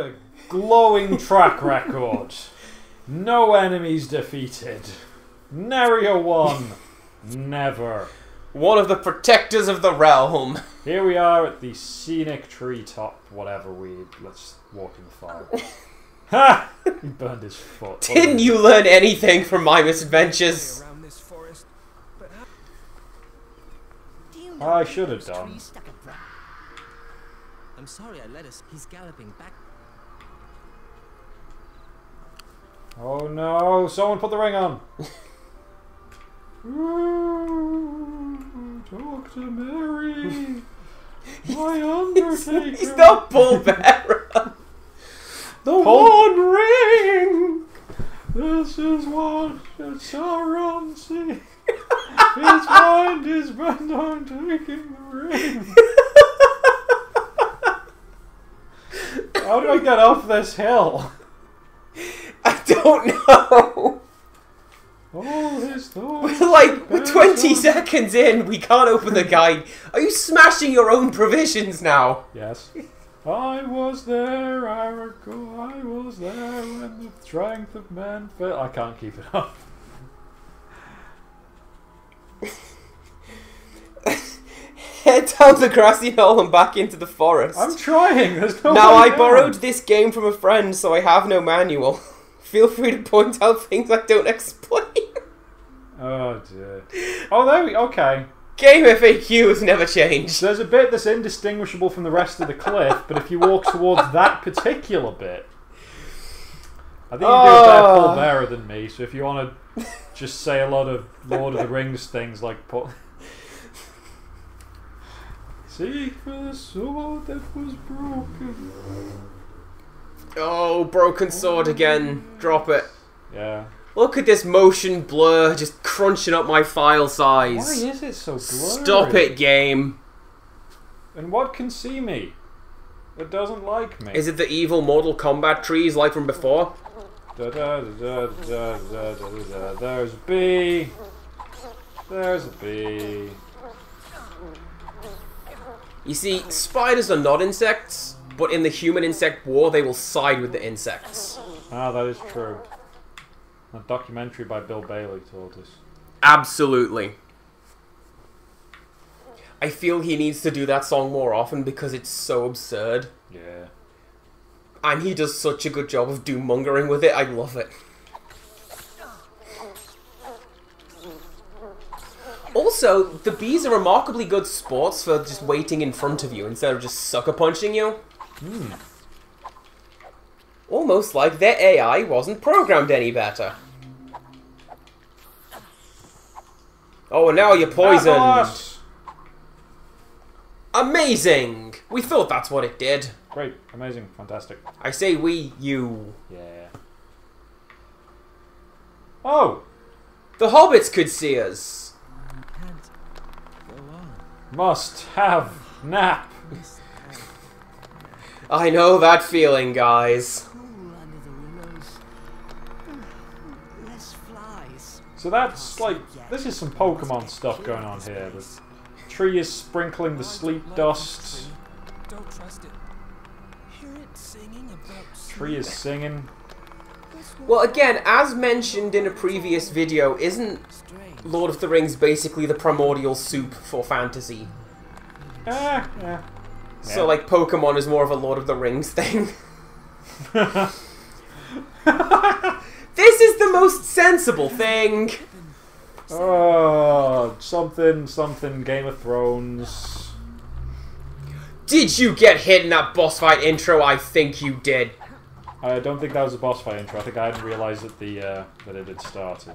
What a glowing track record. No enemies defeated. Nary a one. Never. One of the protectors of the realm. Here we are at the scenic treetop, whatever let's walk in the fire. Ha! He burned his foot. Didn't you learn anything from my misadventures? I should have done. I'm sorry I let us. He's galloping back. Oh no! Someone put the ring on! Ooh, talk to Mary! My undertaker! He's not Bull Bearer! The One Ring! This is what Sauron sees. His mind is bent on taking the ring. How do I get off this hill? I don't know. All his thoughts. We're 20 seconds in. We can't open the guide. Are you smashing your own provisions now? Yes. I was there, I recall, I was there when the strength of men fell. I can't keep it up. Head down the grassy knoll and back into the forest. I'm trying, there's no Now, way I down. borrowed this game from a friend, so I have no manual. Feel free to point out things I don't explain. Oh dear. Oh, there we okay. Game FAQ has never changed. There's a bit that's indistinguishable from the rest of the cliff, but if you walk towards that particular bit, I think you do a better Paul Bearer than me. So if you want to just say a lot of Lord of the Rings things like seek for the sword that was broken. Oh, broken sword again. Drop it. Yeah. Look at this motion blur just crunching up my file size. Why is it so blurry? Stop it, game. And what can see me? It doesn't like me. Is it the evil Mortal Kombat trees like from before? There's B. There's a B. You see, spiders are not insects, but in the human-insect war, they will side with the insects. Ah, that is true. A documentary by Bill Bailey told us. Absolutely. I feel he needs to do that song more often because it's so absurd. Yeah. And he does such a good job of doom-mongering with it, I love it. Also, the bees are remarkably good sports for just waiting in front of you instead of just sucker punching you. Hmm. Almost like their AI wasn't programmed any better. Oh, and now you're poisoned. Amazing! We thought that's what it did. Great, amazing, fantastic. I say we, you. Yeah. Oh! The hobbits could see us. Must have nap. I know that feeling, guys. So that's like, this is some Pokemon stuff going on here. The tree is sprinkling the sleep dust. Don't trust it. Hear it singing about Tree is singing. Well, again, as mentioned in a previous video, isn't Lord of the Rings basically the primordial soup for fantasy? Yeah. So, like, Pokemon is more of a Lord of the Rings thing. This is the most sensible thing! Oh, something Game of Thrones. Did you get hit in that boss fight intro? I think you did. I don't think that was a boss fight intro. I think I hadn't realised that that it had started.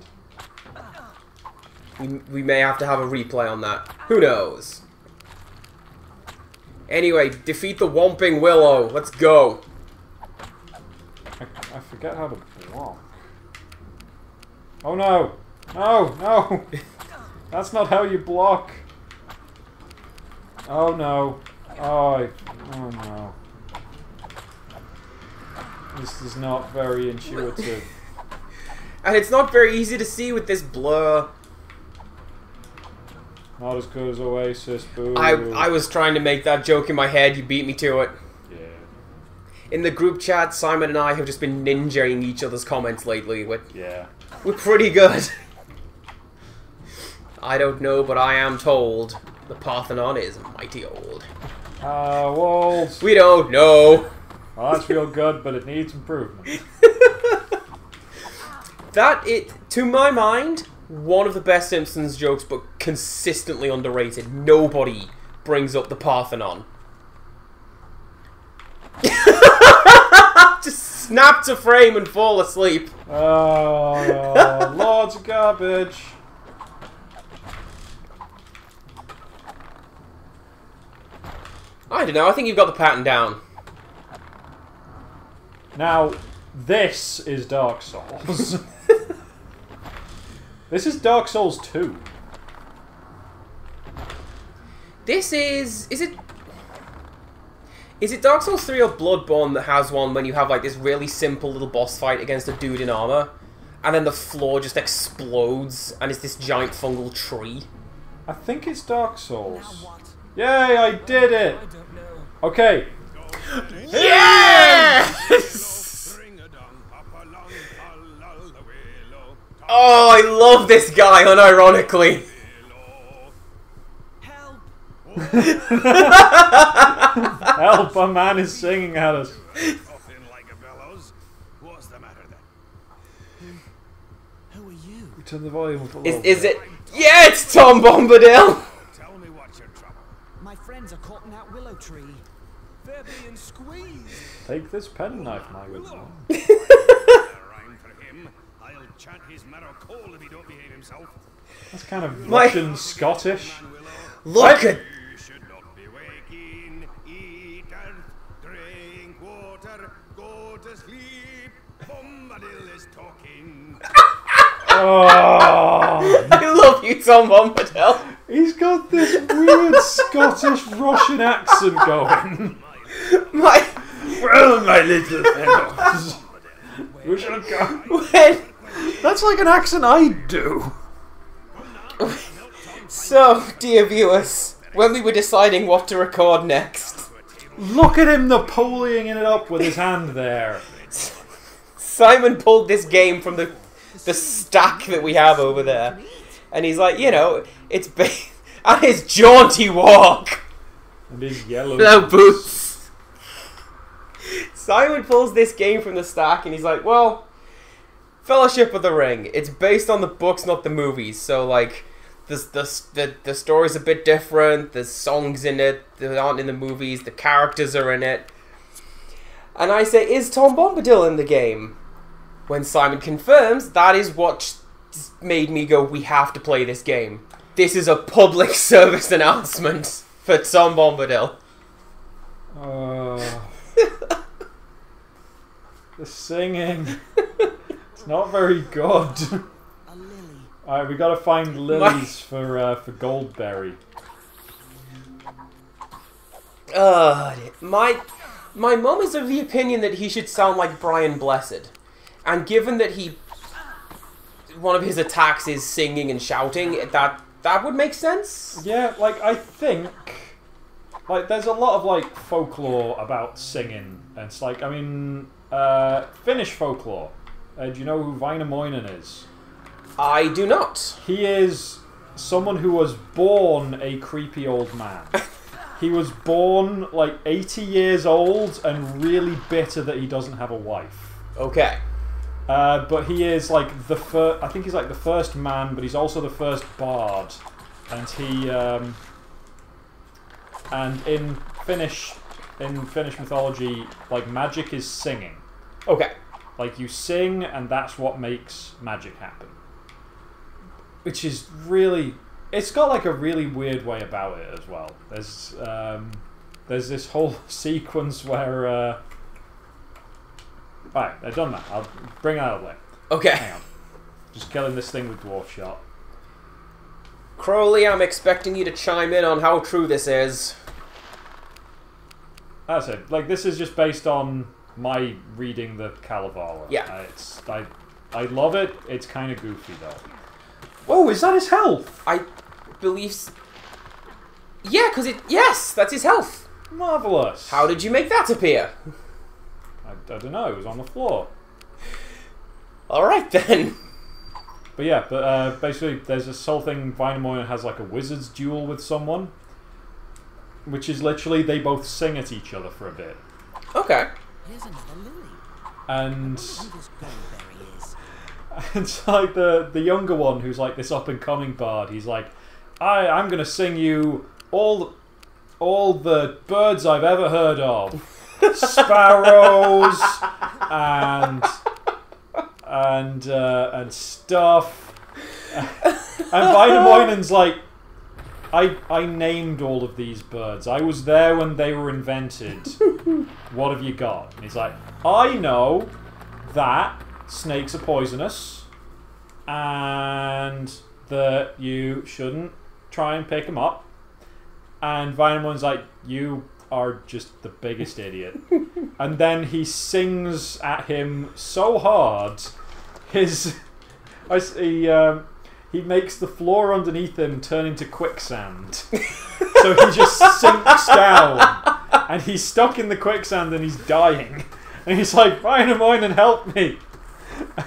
We may have to have a replay on that. Who knows? Anyway, defeat the Whomping Willow. Let's go. I forget how to block. Oh no! No! That's not how you block. Oh no! Oh no! This is not very intuitive. And it's not very easy to see with this blur. Not as good as Oasis, boo. I was trying to make that joke in my head, you beat me to it. Yeah. In the group chat, Simon and I have just been ninjaing each other's comments lately. We're pretty good. I don't know, but I am told the Parthenon is mighty old. Walls. We don't know. Well, that's real good, but it needs improvement. To my mind, one of the best Simpsons jokes, but consistently underrated. Nobody brings up the Parthenon. Just snap to frame and fall asleep. Oh, lots of garbage. I don't know, I think you've got the pattern down. Now, this is Dark Souls. This is Dark Souls 2. This is it Dark Souls 3 or Bloodborne that has one when you have like this really simple little boss fight against a dude in armor, and then the floor just explodes and it's this giant fungal tree? I think it's Dark Souls. Yay, I did it! Okay. Yes! Oh, I love this guy, unironically. Help, a man is singing at us. What's the matter then? Who are you? Turn the volume up a little Is bit. it? Yeah, it's Tom Bombadil! Tell me what's your trouble. My friends are caught in that willow tree. They're being squeezed. Take this penknife, my good man. Rhyme for him. I'll chant his marrow cold if he don't behave himself. That's kind of Russian Scottish. Look at... You should not be waking. Eat earth, drink water, go to sleep. Bombadil is talking. Oh, I love you, Tom Bombadil. he's got this weird Scottish Russian accent going. My... Well, my little fellows, we shall go. When... That's like an accent I do. So, dear viewers, when we were deciding what to record next, Look at him Napoleoning it up with his hand there. Simon pulled this game from the stack that we have over there, and he's like, you know, it's and his jaunty walk, And his yellow no boots. Simon pulls this game from the stack, and he's like, well, Fellowship of the Ring. It's based on the books, not the movies. So like, the story's a bit different. There's songs in it that aren't in the movies. The characters are in it. And I say, is Tom Bombadil in the game? When Simon confirms, that is what made me go, we have to play this game. This is a public service announcement for Tom Bombadil. The singing. It's not very good. A lily. Alright, we gotta find lilies for Goldberry. My mum is of the opinion that he should sound like Brian Blessed. And given that one of his attacks is singing and shouting, that would make sense. Yeah, like, I think... Like, there's a lot of, like, folklore about singing. And it's like, I mean... Finnish folklore. Do you know who Väinämöinen is? I do not. He is someone who was born a creepy old man. He was born, like, 80 years old and really bitter that he doesn't have a wife. Okay. But he is like the first. I think he's like the first man, but he's also the first bard. And he and in Finnish mythology, like magic is singing. Okay. Like you sing, and that's what makes magic happen. Which is really, it's got like a really weird way about it as well. There's this whole sequence where. Alright, I've done that. I'll bring it out of the way. Okay. Hang on. Just killing this thing with Dwarf Shot. Crowley, I'm expecting you to chime in on how true this is. That's it. Like, this is just based on my reading the Kalevala. Yeah. I love it. It's kind of goofy, though. Oh, is that his health? I believe... Yeah, because yes, that's his health. Marvellous. How did you make that appear? I don't know. It was on the floor. All right then. But yeah, basically there's this whole thing. Wainamoinen has like a wizard's duel with someone, which is literally they both sing at each other for a bit. Okay. Here's another lily. And Who this goldberry is. it's like the younger one who's like this up and coming bard. He's like, I'm gonna sing you all the birds I've ever heard of, sparrows and stuff. And Wainamoinen's like, I named all of these birds. I was there when they were invented. What have you got? And he's like, I know that snakes are poisonous and that you shouldn't try and pick them up. And Wainamoinen's like, you are just the biggest idiot. And then he sings at him so hard, he makes the floor underneath him turn into quicksand. So he just sinks down, and he's stuck in the quicksand and he's dying. And he's like, Wainamoinen, help me.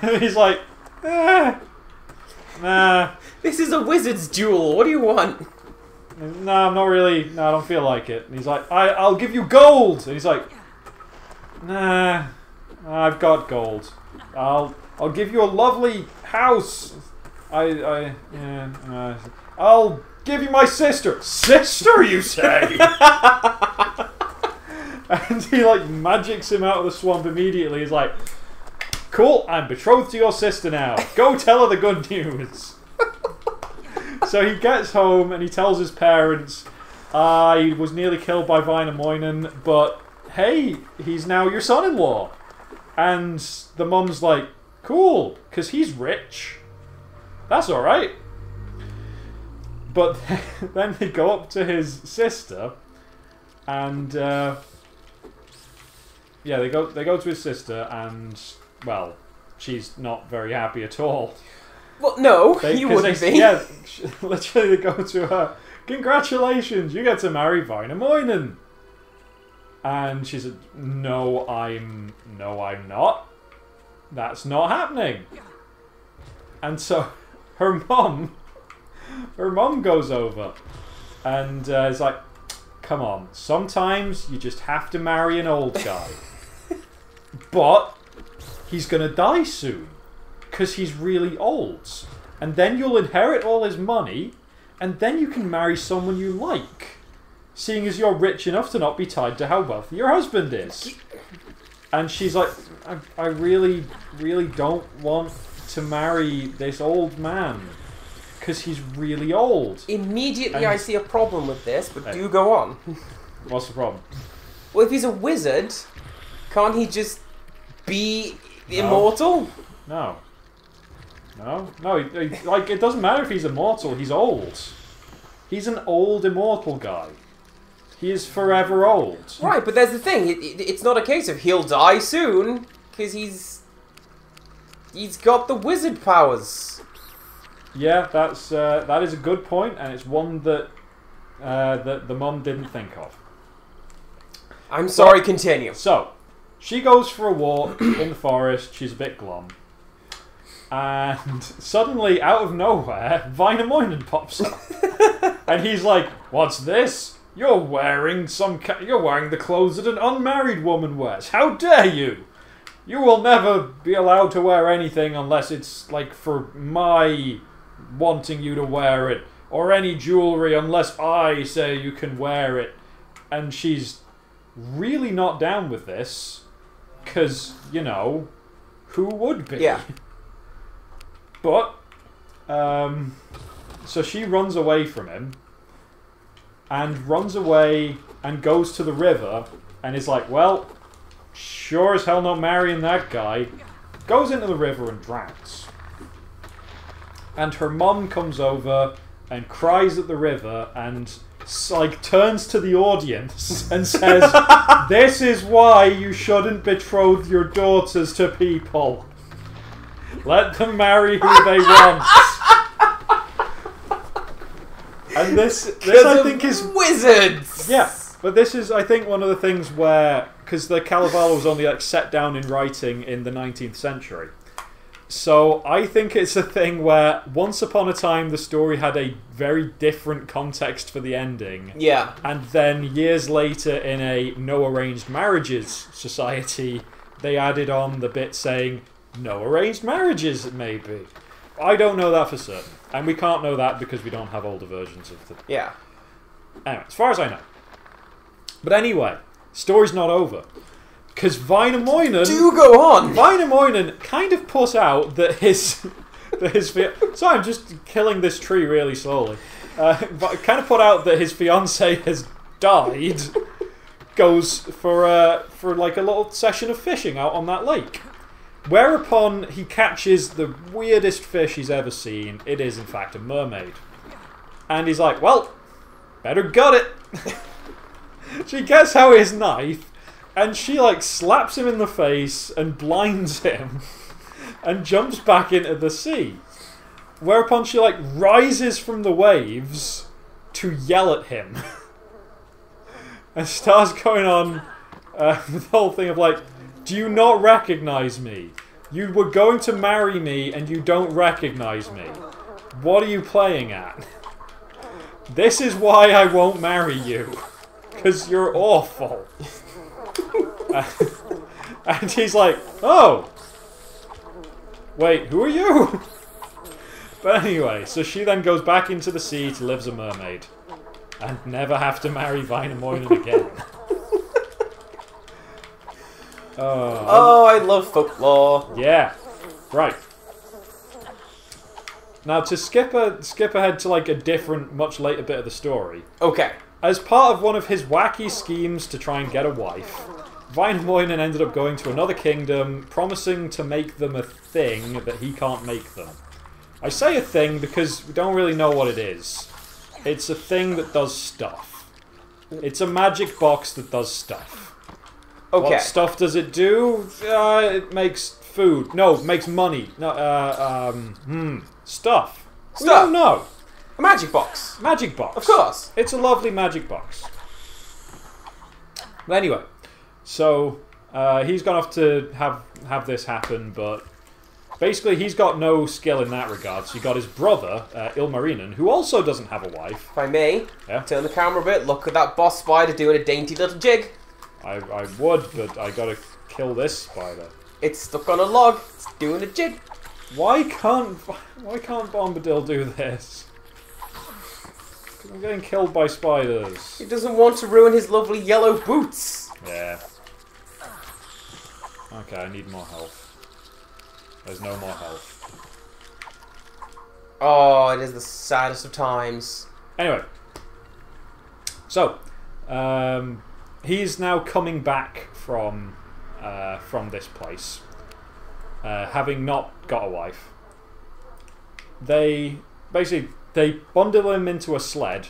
And he's like, nah. This is a wizard's duel. What do you want? No, I'm not really. No, I don't feel like it. And he's like, I'll give you gold. And he's like, nah, I've got gold. I'll give you a lovely house. I'll give you my sister. Sister, you say? And he like magics him out of the swamp immediately. He's like, cool, I'm betrothed to your sister now. Go tell her the good news. So he gets home and he tells his parents, I was nearly killed by Wainamoinen, but hey, he's now your son-in-law. And the mum's like, cool, because he's rich. That's alright. But then they go up to his sister and they go to his sister and, well, she's not very happy at all. Well, no, you wouldn't be. Yeah, literally they go to her, congratulations, you get to marry Wainamoinen. And she said, no, I'm not. That's not happening. And so her mum goes over and is like, come on, sometimes you just have to marry an old guy. But he's going to die soon. Because he's really old. And then you'll inherit all his money, and then you can marry someone you like. Seeing as you're rich enough to not be tied to how wealthy your husband is. And she's like, I really, really don't want to marry this old man. Because he's really old. Immediately And I see a problem with this, but do go on. What's the problem? Well, if he's a wizard, can't he just be immortal? No. Like, it doesn't matter if he's immortal, he's old. He's an old immortal guy. He is forever old. Right, but there's the thing, it's not a case of he'll die soon, because he's got the wizard powers. Yeah, that is a good point, and it's one that the mum didn't think of. I'm sorry, continue. So, she goes for a walk in the forest, she's a bit glum. And suddenly, out of nowhere, Wainamoinen pops up. And he's like, what's this? You're wearing the clothes that an unmarried woman wears. How dare you? You will never be allowed to wear anything unless it's, like, for my wanting you to wear it. Or any jewellery unless I say you can wear it. And she's really not down with this. Because, you know, who would be? Yeah. But, so she runs away from him, and runs away and goes to the river, and is like, well, sure as hell not marrying that guy. Goes into the river and drowns. And her mum comes over and cries at the river and, like, turns to the audience and says, this is why you shouldn't betroth your daughters to people. Let them marry who they want. And this I think is wizards. Yeah, but this is, I think, one of the things where, because the Kalevala was only like set down in writing in the 19th century. So I think it's a thing where once upon a time the story had a very different context for the ending. Yeah. And then years later in a no arranged marriages society, they added on the bit saying no arranged marriages maybe. I don't know that for certain. And we can't know that because we don't have older versions of the... Yeah. Anyway, as far as I know. But anyway, story's not over. Because Väinämöinen... Do go on! Väinämöinen kind of put out that his... Sorry, I'm just killing this tree really slowly. But kind of put out that his fiancée has died. Goes for like a little session of fishing out on that lake. Whereupon he catches the weirdest fish he's ever seen. It is in fact a mermaid. And he's like, well, better gut it. She gets out his knife and she like slaps him in the face and blinds him and jumps back into the sea. Whereupon she like rises from the waves to yell at him. And starts going on the whole thing of like, do you not recognize me? You were going to marry me and you don't recognize me. What are you playing at? This is why I won't marry you. Because you're awful. And he's like, oh. Wait, who are you? But anyway, so she then goes back into the sea to live as a mermaid. And never have to marry Väinämöinen again. Oh, I love folklore. Yeah. Right. Now, to skip ahead to like a different, much later bit of the story. Okay. As part of one of his wacky schemes to try and get a wife, Väinämöinen ended up going to another kingdom, promising to make them a thing that he can't make them. I say a thing because we don't really know what it is. It's a thing that does stuff. It's a magic box that does stuff. Okay. What stuff does it do? It makes food. No, it makes money. No, stuff. We don't know. A magic box. Magic box. Of course. It's a lovely magic box. But anyway, so he's gone off to have this happen, but basically he's got no skill in that regard. So you got his brother, Ilmarinen, who also doesn't have a wife. If I may, Yeah. turn the camera a bit, look at that boss spider doing a dainty little jig. I would, but I gotta kill this spider. It's stuck on a log, it's doing a jig. Why can't Bombadil do this? 'Cause I'm getting killed by spiders. He doesn't want to ruin his lovely yellow boots. Yeah. Okay, I need more health. There's no more health. Oh, it is the saddest of times. Anyway. So, he's now coming back from this place, having not got a wife. They bundle him into a sled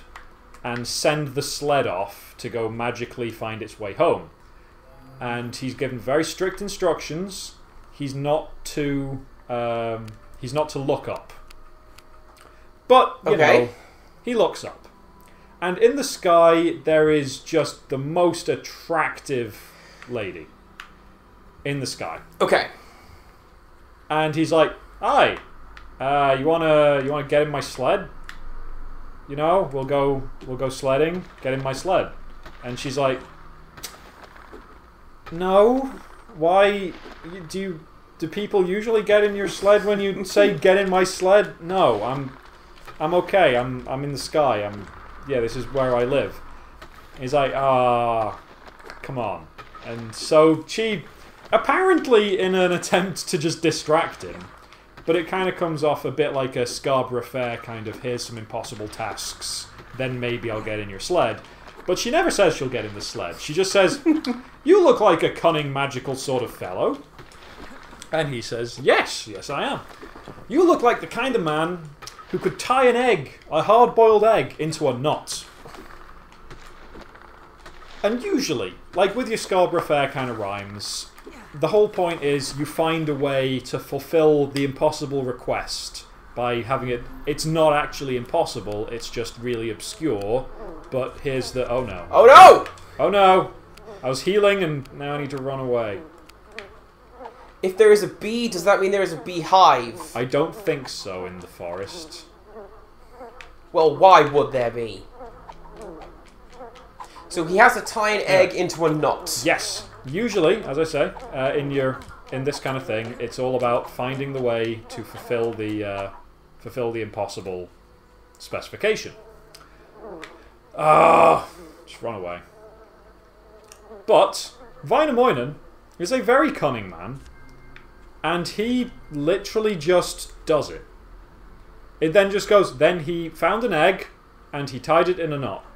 and send the sled off to go magically find its way home. And he's given very strict instructions. He's not to look up. But you know, he looks up. And in the sky, there is just the most attractive lady in the sky. Okay. And he's like, "Hi, you wanna get in my sled? You know, we'll go sledding. Get in my sled." And she's like, "No, why do people usually get in your sled when you say get in my sled? No, I'm okay. I'm in the sky. Yeah, this is where I live." He's like, come on. And so she, apparently in an attempt to just distract him, but it kind of comes off a bit like a Scarborough Fair kind of, here's some impossible tasks, then maybe I'll get in your sled. But she never says she'll get in the sled. She just says, "You look like a cunning, magical sort of fellow." And he says, yes I am. "You look like the kind of man who could tie an egg, a hard-boiled egg, into a knot." And usually, like with your Scarborough Fair kind of rhymes, the whole point is you find a way to fulfill the impossible request by having it... It's not actually impossible, it's just really obscure, but here's the... Oh no. Oh no! Oh no! I was healing and now I need to run away. If there is a bee, does that mean there is a beehive? I don't think so in the forest. Well, why would there be? So he has to tie an egg into a knot. Yes. Usually, as I say, in this kind of thing, it's all about finding the way to fulfill the impossible specification. Just run away. But Wainamoinen is a very cunning man, and he literally just does it. It then just goes, then he found an egg, and he tied it in a knot.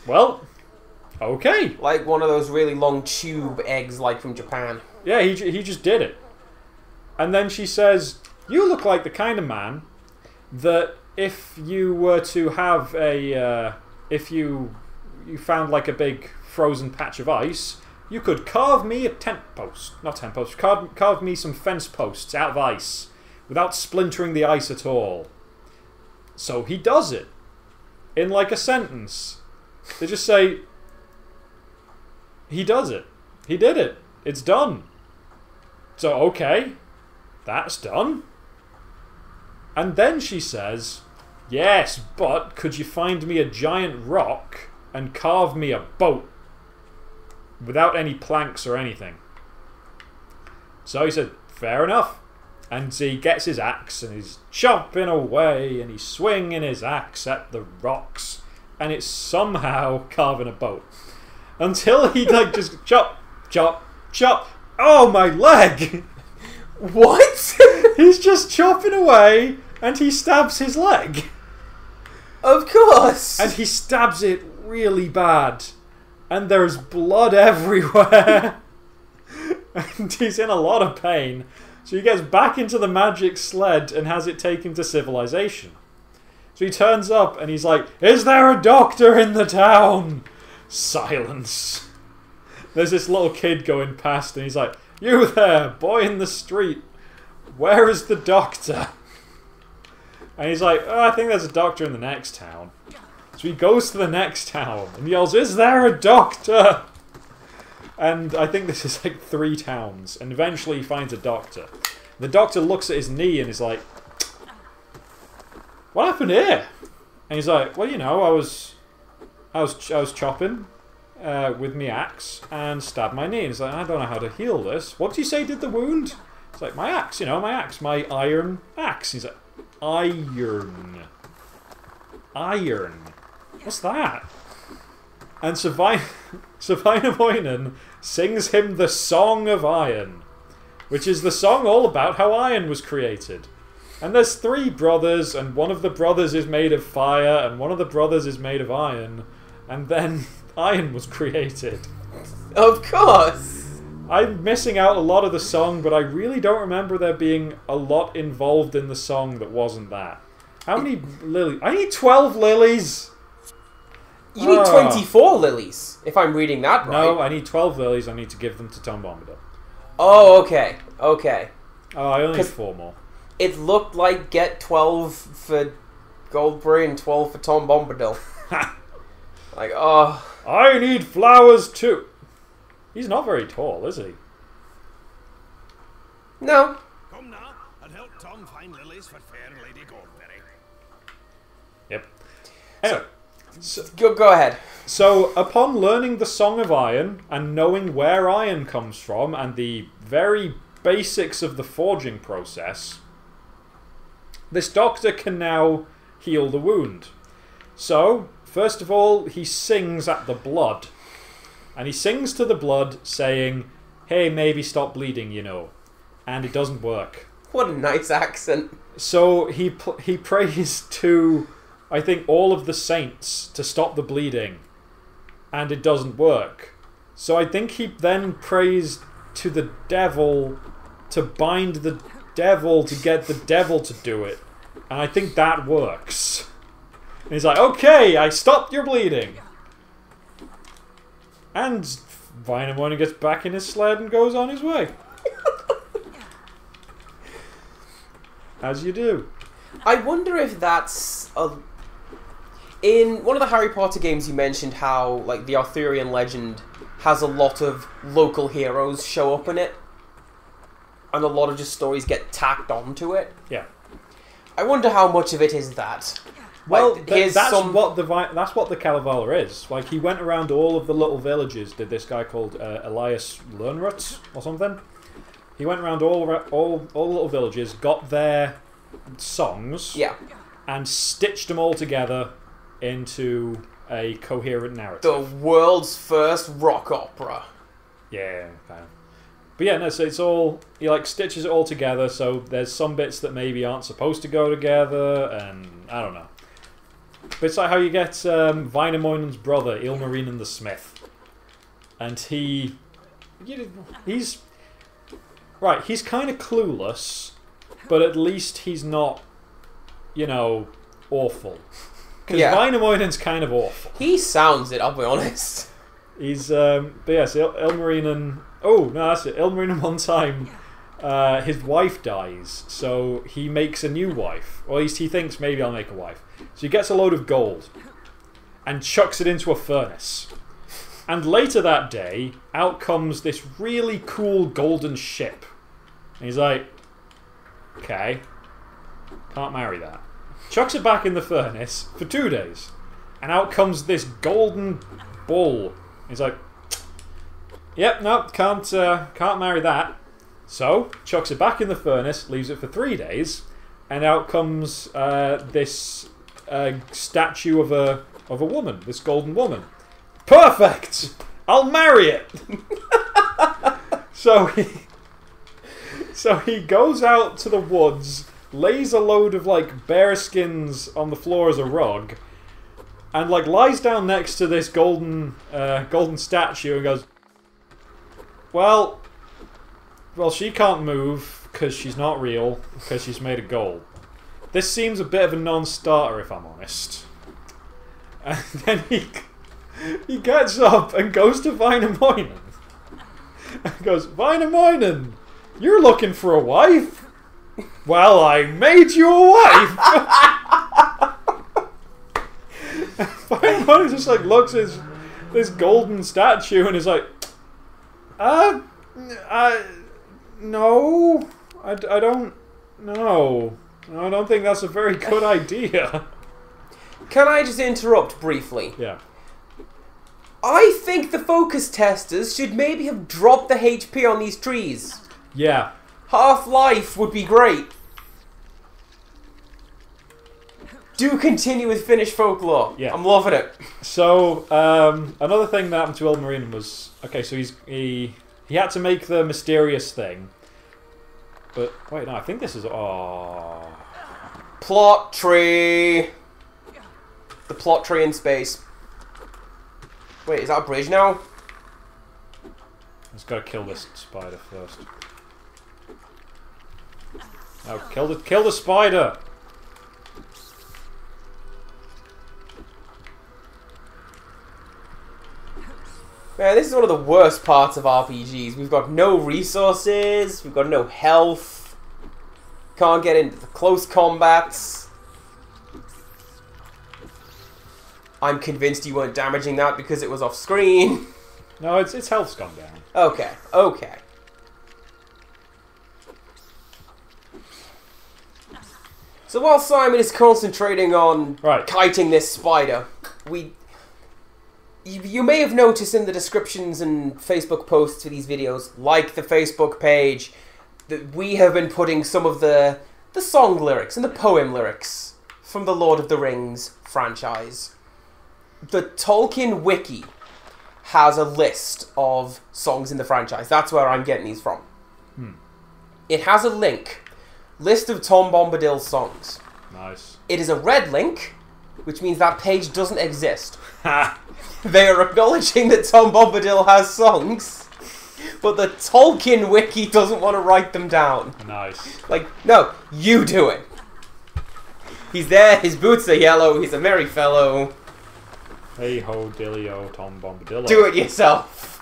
Well, okay. Like one of those really long tube eggs like from Japan. Yeah, he just did it. And then she says, you look like the kind of man that if you were to have a... if you found like a big frozen patch of ice, you could carve me a tent post. Not tent post. Carve me some fence posts out of ice without splintering the ice at all. So he does it. In like a sentence. They just say... He does it. He did it. It's done. So, okay. That's done. And then she says, yes, but could you find me a giant rock and carve me a boat without any planks or anything? So he said, fair enough. And he gets his axe and he's chopping away and he's swinging his axe at the rocks and it's somehow carving a boat. Until he like just chop, chop, chop. Oh, my leg! What? He's just chopping away and he stabs his leg. Of course! And he stabs it really bad. And there's blood everywhere. And he's in a lot of pain. So he gets back into the magic sled and has it taken to civilization. So he turns up and he's like, is there a doctor in the town? Silence. There's this little kid going past and he's like, you there, boy in the street. Where is the doctor? And he's like, oh, I think there's a doctor in the next town. So he goes to the next town and yells, is there a doctor? And I think this is like 3 towns. And eventually he finds a doctor. The doctor looks at his knee and is like, what happened here? And he's like, well, you know, I was chopping with my axe and stabbed my knee. And he's like, I don't know how to heal this. What did you say did the wound? It's like, my axe, you know, my axe, my iron axe. He's like, iron. Iron. What's that? And Wainamoinen sings him the Song of Iron, which is the song all about how iron was created. And there's 3 brothers, and one of the brothers is made of fire, and one of the brothers is made of iron, and then iron was created. Of course! I'm missing out a lot of the song, but I really don't remember there being a lot involved in the song that wasn't that. How many lilies? I need 12 lilies! You need 24 lilies, if I'm reading that right. No, I need 12 lilies. I need to give them to Tom Bombadil. Oh, okay. Okay. Oh, I only need 4 more. It looked like get 12 for Goldberry and 12 for Tom Bombadil. Like, oh. I need flowers too. He's not very tall, is he? No. Come now and help Tom find lilies for fair Lady Goldberry. Yep. Anyway. Go ahead. So, upon learning the Song of Iron and knowing where iron comes from and the very basics of the forging process, this doctor can now heal the wound. So, first of all, he sings at the blood. And he sings to the blood saying, hey, maybe stop bleeding, you know. And it doesn't work. What a nice accent. So, he prays to, I think, all of the saints to stop the bleeding. And it doesn't work. So I think he then prays to the devil to bind the devil to get the devil to do it. And I think that works. And he's like, okay, I stopped your bleeding. And Wainamoinen gets back in his sled and goes on his way. As you do. I wonder if that's a... In one of the Harry Potter games, you mentioned how like the Arthurian legend has a lot of local heroes show up in it, and a lot of just stories get tacked onto it. Yeah. I wonder how much of it is that. Well, Like, that's what the Kalevala is. Like, he went around all of the little villages. Did this guy called Elias Lernrut or something? He went around all the little villages, got their songs, Yeah. and stitched them all together into a coherent narrative. The world's first rock opera. Yeah, kind of. But yeah, no, so it's all... He, like, stitches it all together, so there's some bits that maybe aren't supposed to go together, and I don't know. But it's like how you get Wainamoinen's brother, Ilmarinen the Smith. And he's... Right, he's kind of clueless, but at least he's not, you know, awful. Because Wainamoinen's kind of awful. He sounds it, I'll be honest. He's, but yeah, so Ilmarinen... Oh, no, that's it. Ilmarinen one time, his wife dies, so he makes a new wife. Or at least he thinks, maybe I'll make a wife. So he gets a load of gold and chucks it into a furnace. And later that day, out comes this really cool golden ship. And he's like, okay, can't marry that. Chucks it back in the furnace for 2 days. And out comes this golden bull. He's like, yep, no, can't marry that. So, chucks it back in the furnace, leaves it for 3 days, and out comes this statue of a woman, this golden woman. Perfect! I'll marry it! So he goes out to the woods, lays a load of like bear skins on the floor as a rug, and like lies down next to this golden statue and goes, Well, she can't move because she's not real, because she's made of gold. This seems a bit of a non-starter, if I'm honest. And then he gets up and goes to Wainamoinen. And goes, Wainamoinen, you're looking for a wife? Well, I made you a wife! Wainamoinen just like looks at this golden statue and is like, no, I don't know. I don't think that's a very good idea. Can I just interrupt briefly? Yeah. I think the focus testers should maybe have dropped the HP on these trees. Yeah. Half-Life would be great. Do continue with Finnish folklore. Yeah. I'm loving it. So, another thing that happened to Ilmarinen was... Okay, so he had to make the mysterious thing. But, wait, no, I think this is... Oh... Plot tree. The plot tree in space. Wait, is that a bridge now? Let's gotta kill this spider first. No, kill the spider! Man, this is one of the worst parts of RPGs. We've got no resources, we've got no health, can't get into the close combats. I'm convinced you weren't damaging that because it was off screen. No, its health's gone down. Okay, okay. So while Simon is concentrating on kiting this spider, you may have noticed in the descriptions and Facebook posts for these videos, like the Facebook page, that we have been putting some of the song lyrics and the poem lyrics from the Lord of the Rings franchise. The Tolkien Wiki has a list of songs in the franchise. That's where I'm getting these from. It has a list of Tom Bombadil's songs. Nice. It is a red link, which means that page doesn't exist. They are acknowledging that Tom Bombadil has songs, but the Tolkien Wiki doesn't want to write them down. Nice. Like, no, you do it. He's there, his boots are yellow, he's a merry fellow. Hey ho, Dillio, Tom Bombadillo. Do it yourself.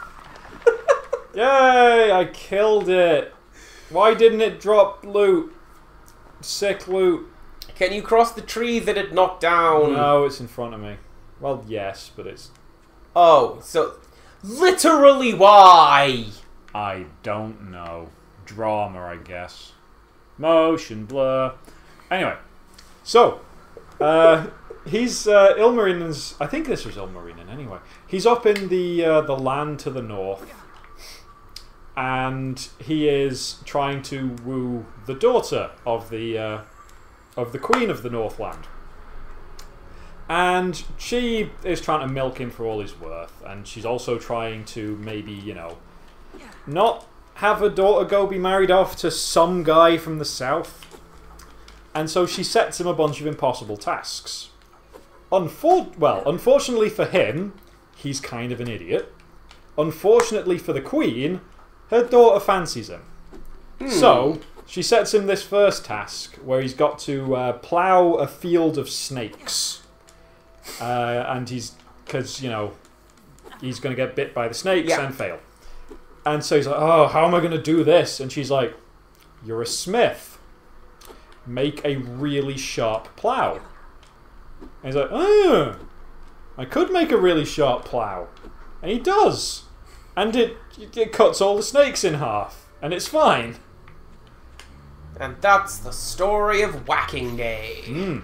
Yay, I killed it. Why didn't it drop loot? Sick loot. Can you cross the tree that it knocked down? No, it's in front of me. Well, yes, but it's... Oh, so... Literally why? I don't know. Drama, I guess. Motion blur. Anyway, so... he's... Ilmarinen's... I think this was Ilmarinen, anyway. He's up in the land to the north. And he is trying to woo the daughter of the Queen of the Northland. And she is trying to milk him for all he's worth. And she's also trying to maybe, you know, not have her daughter go be married off to some guy from the south. And so she sets him a bunch of impossible tasks. Unfortunately for him, he's kind of an idiot. Unfortunately for the Queen, her daughter fancies him. So, she sets him this first task, where he's got to plough a field of snakes. And because, you know, he's going to get bit by the snakes and fail. And so he's like, oh, how am I going to do this? And she's like, you're a smith. Make a really sharp plough. And he's like, oh, I could make a really sharp plough. And he does. And it cuts all the snakes in half. And it's fine. And that's the story of Whacking Day.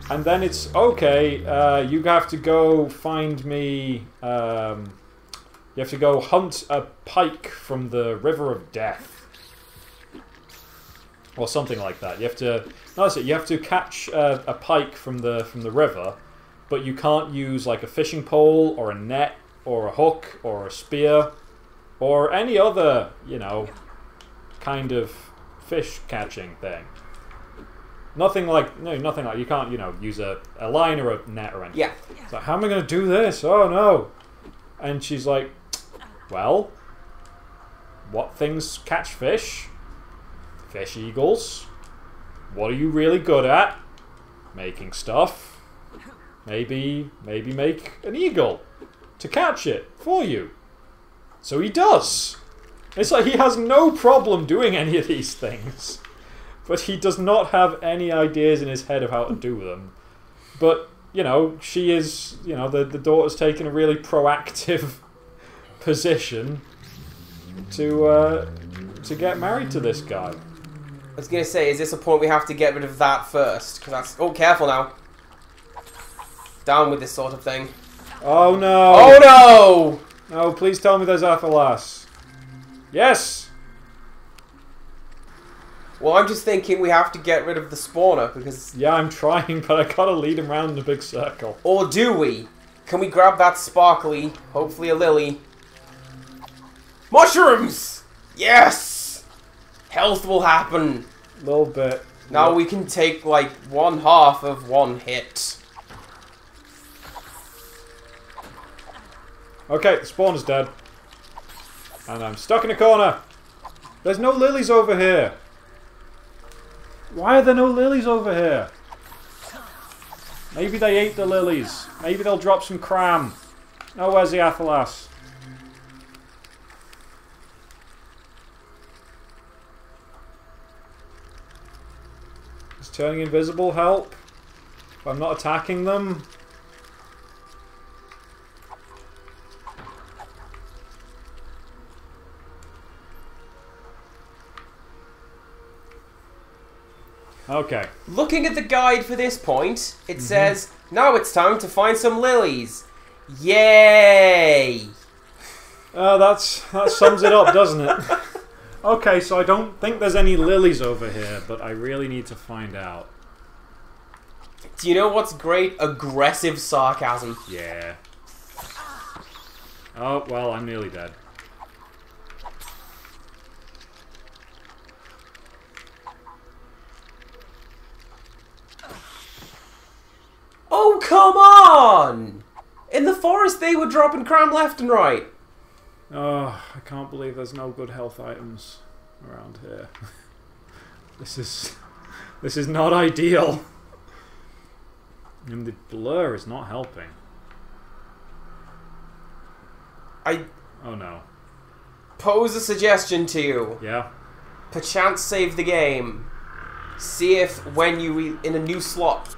And then it's, okay, you have to go find me... you have to go hunt a pike from the River of Death. Or something like that. You have to... No, that's it. You have to catch a pike from the river, but you can't use like a fishing pole or a net or a hook or a spear or any other, you know, kind of fish catching thing. Nothing like you can't, you know, use a line or a net or anything. Yeah. It's like, how am I going to do this? Oh no. And she's like, well, what things catch fish? Fish eagles. What are you really good at? Making stuff. Maybe make an eagle to catch it for you. So he does. It's like he has no problem doing any of these things. But he does not have any ideas in his head of how to do them. But, you know, she is, you know, the daughter's taken a really proactive position to get married to this guy. I was going to say, is this a point we have to get rid of that first? Because that's... Oh, careful now. Down with this sort of thing. Oh no! Oh no! No, please tell me there's Athalas. Yes! Well, I'm just thinking we have to get rid of the spawner, because... Yeah, I'm trying, but I gotta lead him round in a big circle. Or do we? Can we grab that sparkly, hopefully a lily? Mushrooms! Yes! Health will happen. A little bit. Now we can take, like, 1/2 of one hit. Okay, the spawn is dead. And I'm stuck in a corner. There's no lilies over here. Why are there no lilies over here? Maybe they ate the lilies. Maybe they'll drop some cram. Oh, where's the Athalas? Is turning invisible help? If I'm not attacking them? Okay. Looking at the guide for this point, it says, now it's time to find some lilies. Yay! That sums it up, doesn't it? Okay, so I don't think there's any lilies over here, but I really need to find out. Do you know what's great? Aggressive sarcasm. Yeah. Oh, well, I'm nearly dead. Oh, come on! In the forest, they were dropping cram left and right. Oh, I can't believe there's no good health items around here. This is not ideal. And the blur is not helping. I Oh no. pose a suggestion to you. Yeah. Perchance save the game. See if when you in a new slot.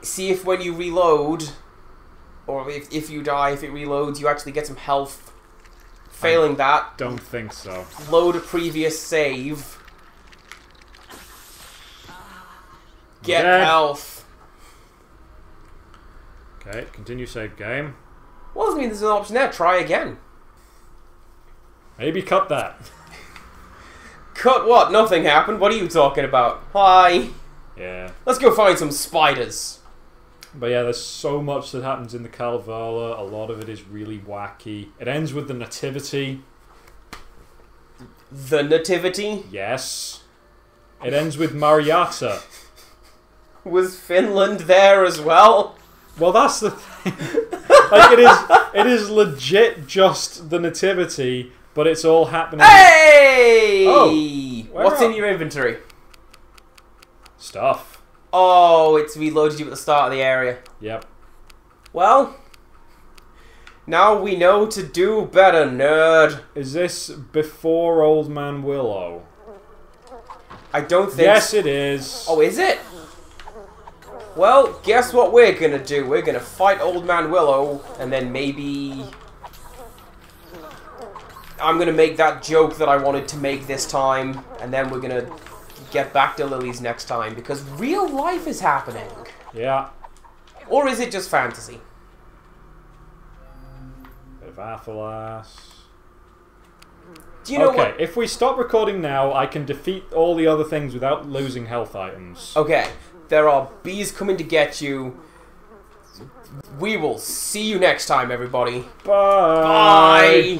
See if when you reload, or if you die, if it reloads, you actually get some health. Failing that, Don't think so. load a previous save. Get Dead. health. Okay, continue save game. Well, doesn't mean there's an option there. Try again. Maybe cut that. Cut what? Nothing happened. What are you talking about? Hi. Yeah. Let's go find some spiders. But yeah, there's so much that happens in the Calvala. A lot of it is really wacky. It ends with the Nativity. The Nativity? Yes. It ends with Marietta. Was Finland there as well? Well, that's the thing. Like, it is legit just the Nativity, but it's all happening. Hey! Oh, What's in your inventory? Stuff. Oh, it's reloaded you at the start of the area. Yep. Well, now we know to do better, nerd. Is this before Old Man Willow? I don't think Yes, it is. Oh, is it? Well, guess what we're gonna do? We're gonna fight Old Man Willow, and then maybe I'm gonna make that joke that I wanted to make this time, and then we're gonna get back to Lily's next time, because real life is happening. Yeah. Or is it just fantasy? Bit of Athalas. Do you know Okay, what? if we stop recording now, I can defeat all the other things without losing health items. Okay, there are bees coming to get you. We will see you next time, everybody. Bye. Bye!